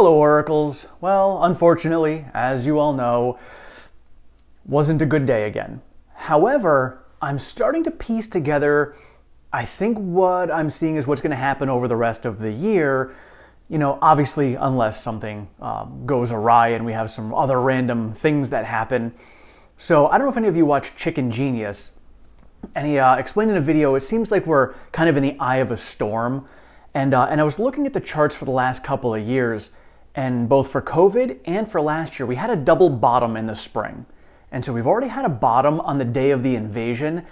Hello, Oracles. Well, unfortunately, as you all know, wasn't a good day again. However, I'm starting to piece together, I think what I'm seeing is what's going to happen over the rest of the year. Obviously, unless something goes awry and we have some other random things that happen. So I don't know if any of you watch Chicken Genius, and he explained in a video, it seems like we're kind of in the eye of a storm. And I was looking at the charts for the last couple of years, and both for COVID and for last year, we had a double bottom in the spring. And so we've already had a bottom on the day of the invasion.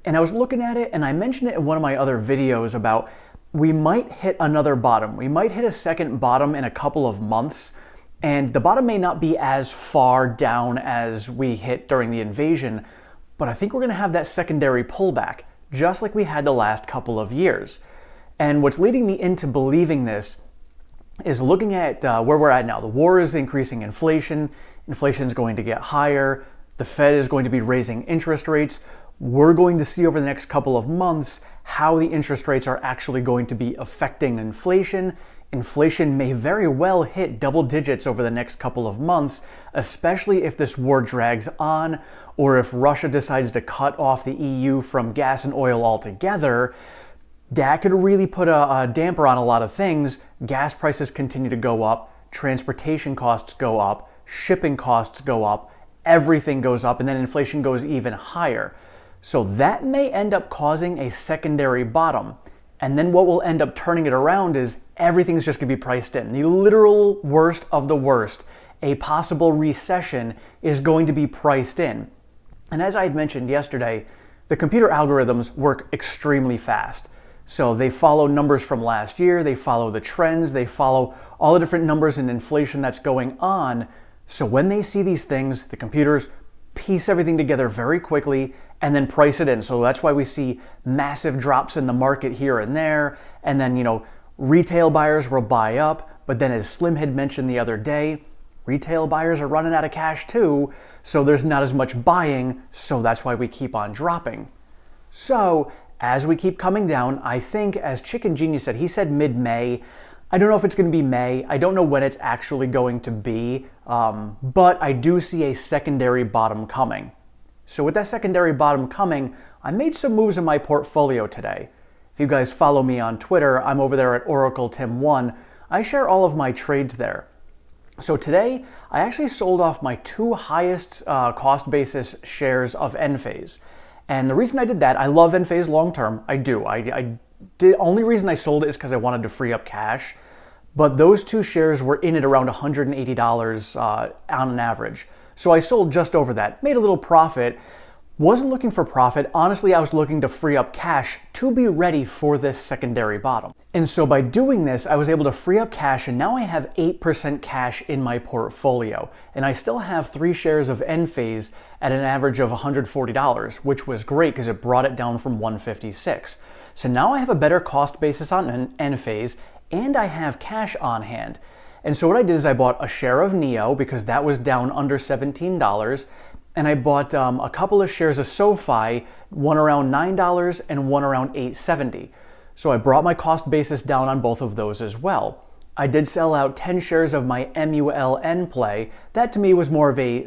And I was looking at it, and I mentioned it in one of my other videos about we might hit another bottom. We might hit a second bottom in a couple of months. And the bottom may not be as far down as we hit during the invasion, but I think we're going to have that secondary pullback, just like we had the last couple of years. And what's leading me into believing this is looking at where we're at now. The war is increasing inflation. Inflation is going to get higher. The Fed is going to be raising interest rates. We're going to see over the next couple of months how the interest rates are actually going to be affecting inflation. Inflation may very well hit double digits over the next couple of months, especially if this war drags on, or if Russia decides to cut off the EU from gas and oil altogether. That could really put a damper on a lot of things. Gas prices continue to go up, transportation costs go up, shipping costs go up, everything goes up, and then inflation goes even higher. So that may end up causing a secondary bottom. And then what will end up turning it around is everything's just going to be priced in. The literal worst of the worst, a possible recession, is going to be priced in. And as I had mentioned yesterday, the computer algorithms work extremely fast. So they follow numbers from last year, they follow the trends, they follow all the different numbers in inflation that's going on. So when they see these things, the computers piece everything together very quickly and then price it in. So that's why we see massive drops in the market here and there. And then, retail buyers will buy up. But then as Slim had mentioned the other day, retail buyers are running out of cash too. So there's not as much buying. So that's why we keep on dropping. So as we keep coming down, I think as Chicken Genius said, he said mid-May. I don't know if it's going to be May. I don't know when it's actually going to be. But I do see a secondary bottom coming. So with that secondary bottom coming, I made some moves in my portfolio today. If you guys follow me on Twitter, I'm over there at OracleTim1. I share all of my trades there. So today, I actually sold off my two highest cost basis shares of Enphase. And the reason I did that, I love Enphase long term. I do. Only reason I sold it is because I wanted to free up cash. But those two shares were in at around $180 on an average. So I sold just over that, made a little profit, wasn't looking for profit. Honestly, I was looking to free up cash to be ready for this secondary bottom. And so by doing this, I was able to free up cash, and now I have 8% cash in my portfolio. And I still have 3 shares of Enphase at an average of $140, which was great because it brought it down from $156. So now I have a better cost basis on Enphase, and I have cash on hand. And so what I did is I bought a share of NEO because that was down under $17, and I bought a couple of shares of SoFi, one around $9 and one around $8.70. So I brought my cost basis down on both of those as well. I did sell out 10 shares of my MULN play. That to me was more of a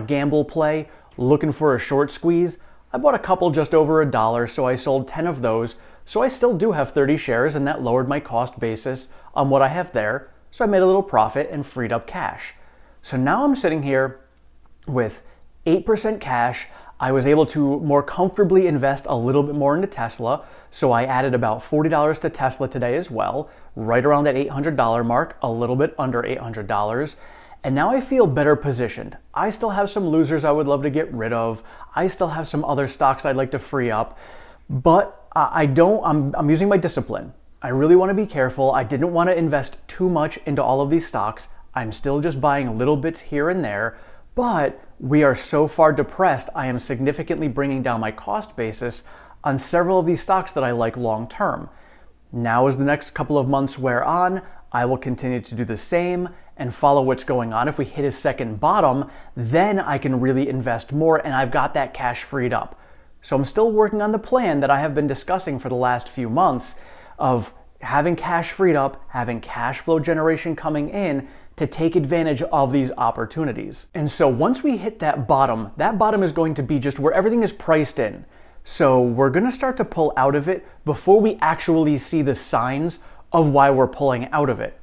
gamble play, looking for a short squeeze. I bought a couple just over $1, so I sold 10 of those. So I still do have 30 shares, and that lowered my cost basis on what I have there. So I made a little profit and freed up cash. So now I'm sitting here with 8% cash. I was able to more comfortably invest a little bit more into Tesla. So I added about $40 to Tesla today as well, right around that $800 mark, a little bit under $800. And now I feel better positioned. I still have some losers I would love to get rid of. I still have some other stocks I'd like to free up, but I'm using my discipline. I really want to be careful. I didn't want to invest too much into all of these stocks. I'm still just buying little bits here and there, but we are so far depressed, I am significantly bringing down my cost basis on several of these stocks that I like long term. Now as the next couple of months wear on, I will continue to do the same and follow what's going on. If we hit a second bottom, then I can really invest more, and I've got that cash freed up. So I'm still working on the plan that I have been discussing for the last few months of having cash freed up, having cash flow generation coming in to take advantage of these opportunities. And so once we hit that bottom is going to be just where everything is priced in. So we're going to start to pull out of it before we actually see the signs of why we're pulling out of it.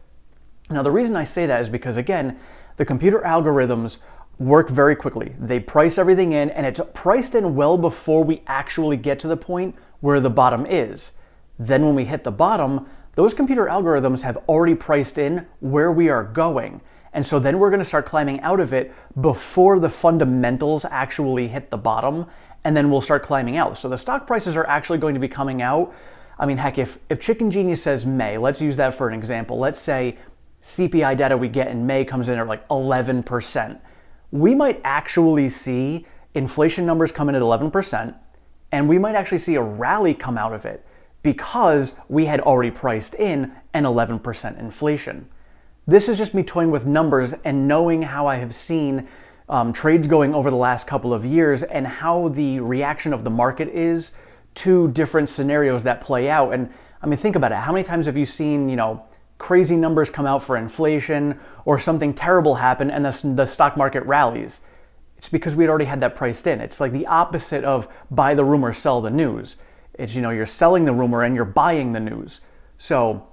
Now, the reason I say that is because, again, the computer algorithms work very quickly. They price everything in, and it's priced in well before we actually get to the point where the bottom is. Then when we hit the bottom, those computer algorithms have already priced in where we are going. And so then we're going to start climbing out of it before the fundamentals actually hit the bottom, and then we'll start climbing out. So the stock prices are actually going to be coming out. I mean, heck, if Chicken Genius says May, let's use that for an example. Let's say CPI data we get in May comes in at like 11%. We might actually see inflation numbers come in at 11%, and we might actually see a rally come out of it because we had already priced in an 11% inflation. This is just me toying with numbers and knowing how I have seen trades going over the last couple of years and how the reaction of the market is to different scenarios that play out. And I mean, think about it. How many times have you seen, crazy numbers come out for inflation or something terrible happen and the stock market rallies? It's because we'd already had that priced in. It's like the opposite of buy the rumor, sell the news. It's, you're selling the rumor and you're buying the news. So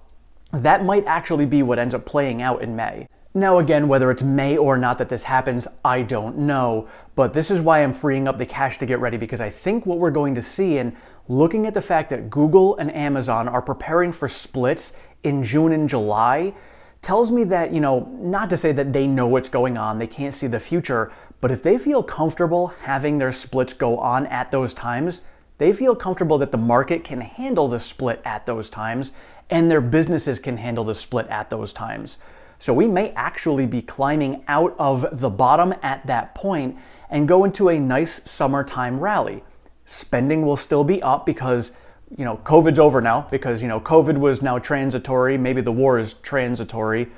that might actually be what ends up playing out in May. Now again, whether it's May or not that this happens, I don't know. But this is why I'm freeing up the cash to get ready, because I think what we're going to see, and looking at the fact that Google and Amazon are preparing for splits in June and July, tells me that, not to say that they know what's going on, they can't see the future, but if they feel comfortable having their splits go on at those times, they feel comfortable that the market can handle the split at those times and their businesses can handle the split at those times. So we may actually be climbing out of the bottom at that point and go into a nice summertime rally. Spending will still be up because, COVID's over now, because, COVID was now transitory. Maybe the war is transitory.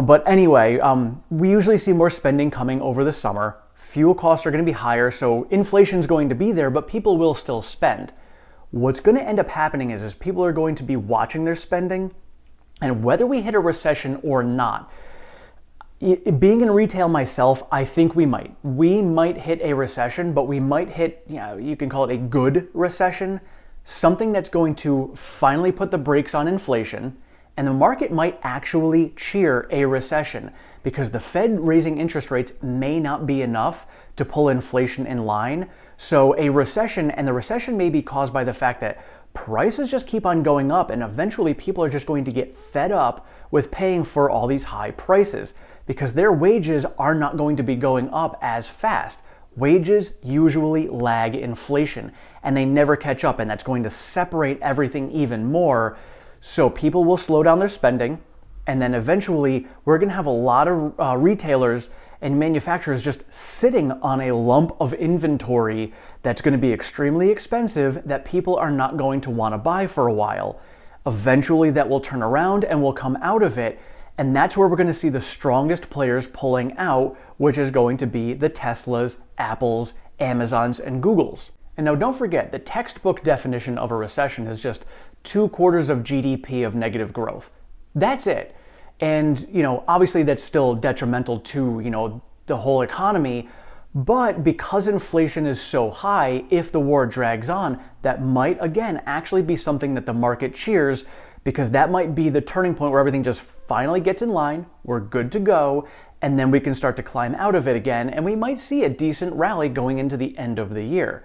But anyway, we usually see more spending coming over the summer. Fuel costs are going to be higher, so inflation's going to be there, but people will still spend. What's going to end up happening is people are going to be watching their spending, and whether we hit a recession or not, being in retail myself, I think we might. We might hit a recession, but we might hit, you can call it a good recession, something that's going to finally put the brakes on inflation, and the market might actually cheer a recession because the Fed raising interest rates may not be enough to pull inflation in line. So a recession, and the recession may be caused by the fact that prices just keep on going up, and eventually people are just going to get fed up with paying for all these high prices because their wages are not going to be going up as fast. Wages usually lag inflation and they never catch up, and that's going to separate everything even more. So people will slow down their spending, and then eventually we're going to have a lot of retailers and manufacturers just sitting on a lump of inventory that's going to be extremely expensive that people are not going to want to buy for a while. Eventually that will turn around and we'll come out of it, and that's where we're going to see the strongest players pulling out, which is going to be the Teslas, Apples, Amazons, and Googles. And now don't forget, the textbook definition of a recession is just 2/4 of GDP of negative growth. That's it. And, obviously that's still detrimental to, the whole economy. But because inflation is so high, if the war drags on, that might, again, actually be something that the market cheers, because that might be the turning point where everything just finally gets in line, we're good to go, and then we can start to climb out of it again, and we might see a decent rally going into the end of the year.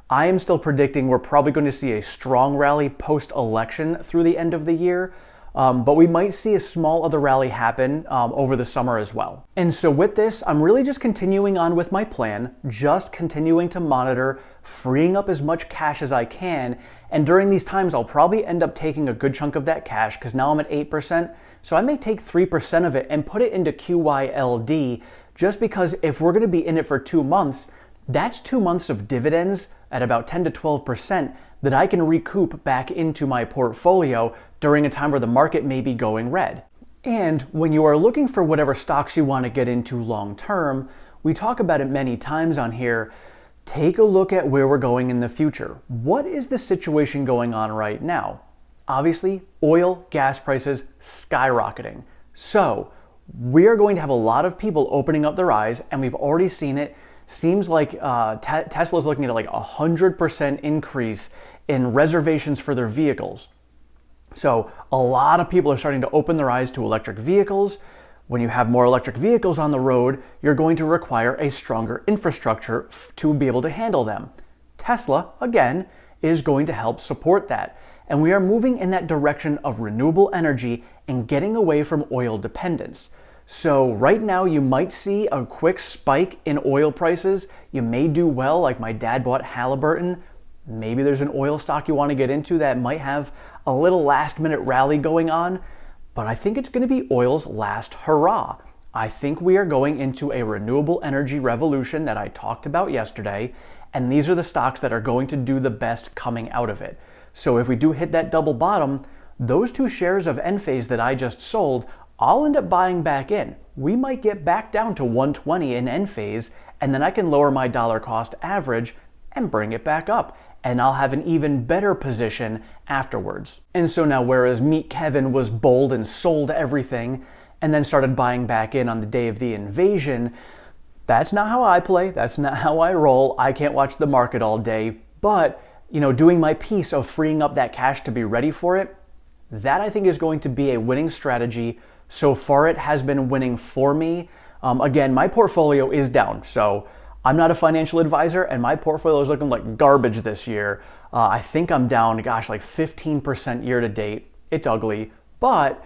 I am still predicting we're probably going to see a strong rally post-election through the end of the year, but we might see a small other rally happen over the summer as well. And so with this, I'm really just continuing on with my plan, just continuing to monitor, freeing up as much cash as I can, and during these times I'll probably end up taking a good chunk of that cash, because now I'm at 8%, so I may take 3% of it and put it into QYLD, just because if we're going to be in it for 2 months, that's 2 months of dividends at about 10 to 12% that I can recoup back into my portfolio during a time where the market may be going red. And when you are looking for whatever stocks you want to get into long term, we talk about it many times on here, take a look at where we're going in the future. What is the situation going on right now? obviously oil, gas prices skyrocketing. So we are going to have a lot of people opening up their eyes, and we've already seen it. Seems like Tesla is looking at like 100% increase in reservations for their vehicles. So a lot of people are starting to open their eyes to electric vehicles. When you have more electric vehicles on the road, you're going to require a stronger infrastructure to be able to handle them. Tesla, again, is going to help support that. And we are moving in that direction of renewable energy and getting away from oil dependence. So right now you might see a quick spike in oil prices. You may do well, like my dad bought Halliburton. Maybe there's an oil stock you want to get into that might have a little last minute rally going on. But I think it's going to be oil's last hurrah. I think we are going into a renewable energy revolution that I talked about yesterday. And these are the stocks that are going to do the best coming out of it. So if we do hit that double bottom, those 2 shares of Enphase that I just sold, I'll end up buying back in. We might get back down to 120 in Enphase, and then I can lower my dollar cost average and bring it back up. And I'll have an even better position afterwards. And so now, whereas Meet Kevin was bold and sold everything and then started buying back in on the day of the invasion, that's not how I play. That's not how I roll. I can't watch the market all day. But, doing my piece of freeing up that cash to be ready for it, that I think is going to be a winning strategy. So far, it has been winning for me. Again, my portfolio is down. So I'm not a financial advisor, and my portfolio is looking like garbage this year. I think I'm down, like 15% year to date. It's ugly. But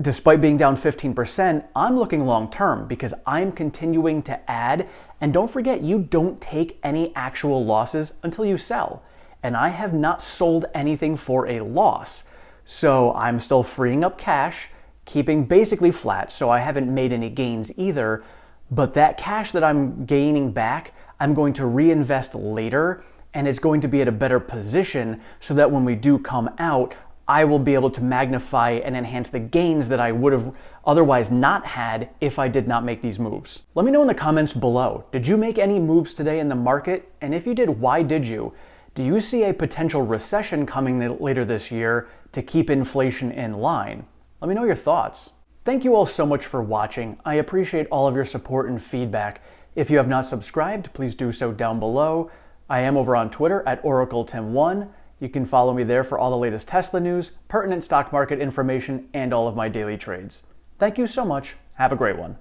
despite being down 15%, I'm looking long term because I'm continuing to add. And don't forget, you don't take any actual losses until you sell. And I have not sold anything for a loss. So I'm still freeing up cash, keeping basically flat. So I haven't made any gains either. But that cash that I'm gaining back, I'm going to reinvest later, and it's going to be at a better position so that when we do come out, I will be able to magnify and enhance the gains that I would have otherwise not had if I did not make these moves. Let me know in the comments below. Did you make any moves today in the market? And if you did, why did you? Do you see a potential recession coming later this year to keep inflation in line? Let me know your thoughts. Thank you all so much for watching. I appreciate all of your support and feedback. If you have not subscribed, please do so down below. I am over on Twitter at OracleTim1. You can follow me there for all the latest Tesla news, pertinent stock market information, and all of my daily trades. Thank you so much. Have a great one.